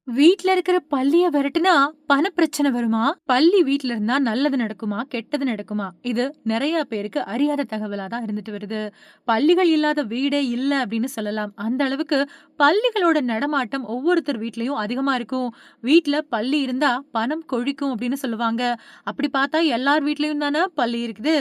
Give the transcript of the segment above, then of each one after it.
வீட்ல இருக்கிற பல்லிய விரட்டுனா பணப்பிரச்சனை வருமா? பல்லி வீட்ல இருந்தா நல்லது நடக்குமா? கெட்டது நடக்குமா? இது நெறைய பேருக்கு அறியாத தகவலா தான் இருந்துட்டு வருது. பல்லிகள் இல்லாத வீடே இல்ல அப்படின்னு சொல்லலாம். அந்த அளவுக்கு பல்லிகளோட நடமாட்டம் ஒவ்வொருத்தர் வீட்லயும் அதிகமா இருக்கும். வீட்ல பல்லி இருந்தா பணம் கொழிக்கும் அப்படின்னு சொல்லுவாங்க. அப்படி பார்த்தா எல்லார் வீட்லயும் தானே பல்லி இருக்குது.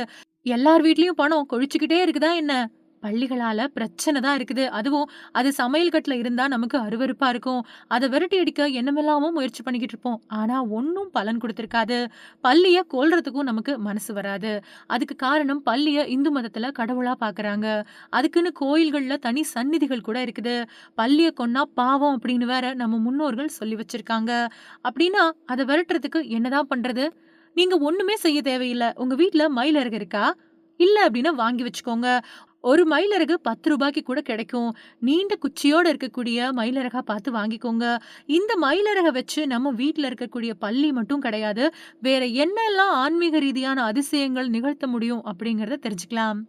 எல்லார் வீட்லயும் பணம் கொழிச்சுக்கிட்டே இருக்குதா என்ன? பள்ளிகளால பிரச்சனை தான் இருக்குது. அதுவும் அது சமையல் கட்டுல இருந்தா நமக்கு அருவருப்பா இருக்கும். அத விரட்டி அடிக்க என்னமெல்லாமோ முயற்சி பண்ணிக்கிட்டு இருப்போம். ஆனா ஒண்ணும் பலன் குடுத்திருக்காது. பல்லிய கொல்றதுக்கும் நமக்கு மனசு வராது. அதுக்கு காரணம் பல்லிய இந்து மதத்துல கடவுளா பார்க்கறாங்க. அதுக்குன்னு கோயில்கள்ல தனி சந்நிதிகள் கூட இருக்குது. பல்லிய கொன்னா பாவம் அப்படின்னு வேற நம்ம முன்னோர்கள் சொல்லி வச்சிருக்காங்க. அப்படின்னா அத விரட்டுறதுக்கு என்னதான் பண்றது? நீங்க ஒண்ணுமே செய்ய தேவையில்ல. உங்க வீட்ல மயிலிறகு இருக்கா? இல்ல அப்டின்னா வாங்கி வச்சுக்கோங்க. ஒரு மயிலிறகு ரூ. 10க்கு கூட கிடைக்கும். நீண்ட குச்சியோட இருக்கக்கூடிய மயிலிறகா பார்த்து வாங்கிக்கோங்க. இந்த மயிலிறக வச்சு நம்ம வீட்ல இருக்கக்கூடிய பல்லி மட்டும் கிடையாது. வேற என்னெல்லாம் ஆன்மீக ரீதியான அதிசயங்கள் நிகழ்த்த முடியும் அப்படிங்கிறத தெரிஞ்சுக்கலாம்.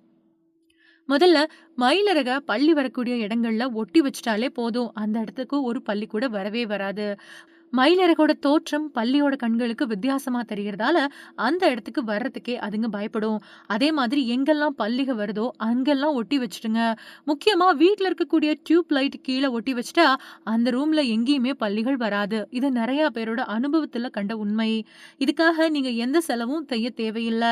முதல்ல மயிலிறக பள்ளி வரக்கூடிய இடங்கள்ல ஒட்டி வச்சுட்டாலே போதும். அந்த இடத்துக்கு ஒரு பல்லி கூட வரவே வராது. மயிலிறகோட தோற்றம் பல்லியோட கண்களுக்கு வித்தியாசமா தெரியறதால, அந்த இடத்துக்கு வர்றதுக்கே அதுங்க பயப்படும். அதே மாதிரி எங்கெல்லாம் பல்லிக வருதோ, அங்கெல்லாம் ஒட்டி வச்சுடுங்க. முக்கியமா வீட்ல இருக்கக்கூடிய டியூப் லைட் கீழ ஒட்டி வச்சுட்டா, அந்த ரூம்ல எங்கேயுமே பல்லிகள் வராது. இது நெறைய பேரோட அனுபவத்துல கண்ட உண்மை. இதுக்காக நீங்க எந்த செலவும் செய்ய தேவையில்ல.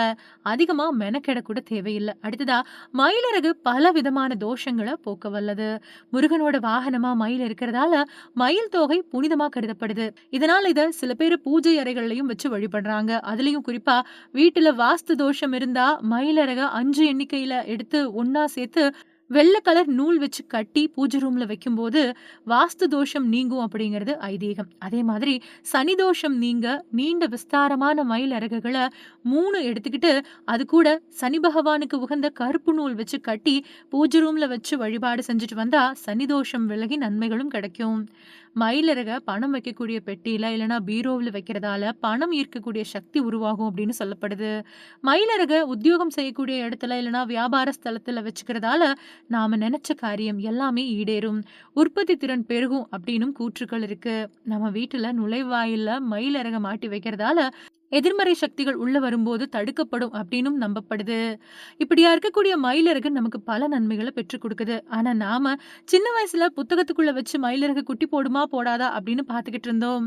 அதிகமா மெனக்கெட கூட தேவையில்ல. அடுத்ததா, மயிலிறகு பல விதமான தோஷங்கள போக்க வல்லது. முருகனோட வாகனமா மயில் இருக்கிறதால, மயில் தோகை புனிதமா கருதப்படுது. இதனால இத சில பேரு பூஜை அறைகள்லயும் வச்சு வழிபடுறாங்க. அதுலயும் குறிப்பா வீட்டுல வாஸ்து தோஷம் இருந்தா மயிலிறக 5 எண்ணிக்கையில எடுத்து ஒண்ணா சேர்த்து வெள்ள கலர் நூல் வச்சு கட்டி பூஜை ரூம்ல வைக்கும்போது வாஸ்து தோஷம் நீங்கும் அப்படிங்கிறது ஐதீகம். அதே மாதிரி சனி தோஷம் நீங்க நீண்ட விஸ்தாரமான மயில் இறகுகள 3 எடுத்துக்கிட்டு அது கூட சனி பகவானுக்கு உகந்த கருப்பு நூல் வச்சு கட்டி பூஜை ரூம்ல வச்சு வழிபாடு செஞ்சுட்டு வந்தா சனி தோஷம் விலகி நன்மைகளும் கிடைக்கும். மயிலிறக பணம் வைக்கக்கூடிய பெட்டியில இல்லைன்னா பீரோவில் வைக்கிறதால பணம் ஈர்க்கக்கூடிய சக்தி உருவாகும் அப்படின்னு சொல்லப்படுது. மயிலிறக உத்தியோகம் செய்யக்கூடிய இடத்துல இல்லைன்னா வியாபார ஸ்தலத்துல வச்சுக்கிறதால நாம நெனச்ச காரியம் எல்லாமே ஈடேறும். உற்பத்தி திறன் பெருகும் அப்டின்னும் கூற்றுக்கள் இருக்கு. நம்ம வீட்டுல நுழைவாயில்ல மயில் இறக மாட்டி வைக்கிறதால, எதிர்மறை சக்திகள் உள்ள வரும்போது தடுக்கப்படும் அப்டின்னும் நம்பப்படுது. இப்படியா இருக்கக்கூடிய மயிலிறகு நமக்கு பல நன்மைகள பெற்றுக் குடுக்குது. ஆனா நாம சின்ன வயசுல புத்தகத்துக்குள்ள வச்சு மயிலிறகு குட்டி போடுமா, போடாதா அப்டின்னு பார்த்துக்கிட்டு இருந்தோம்.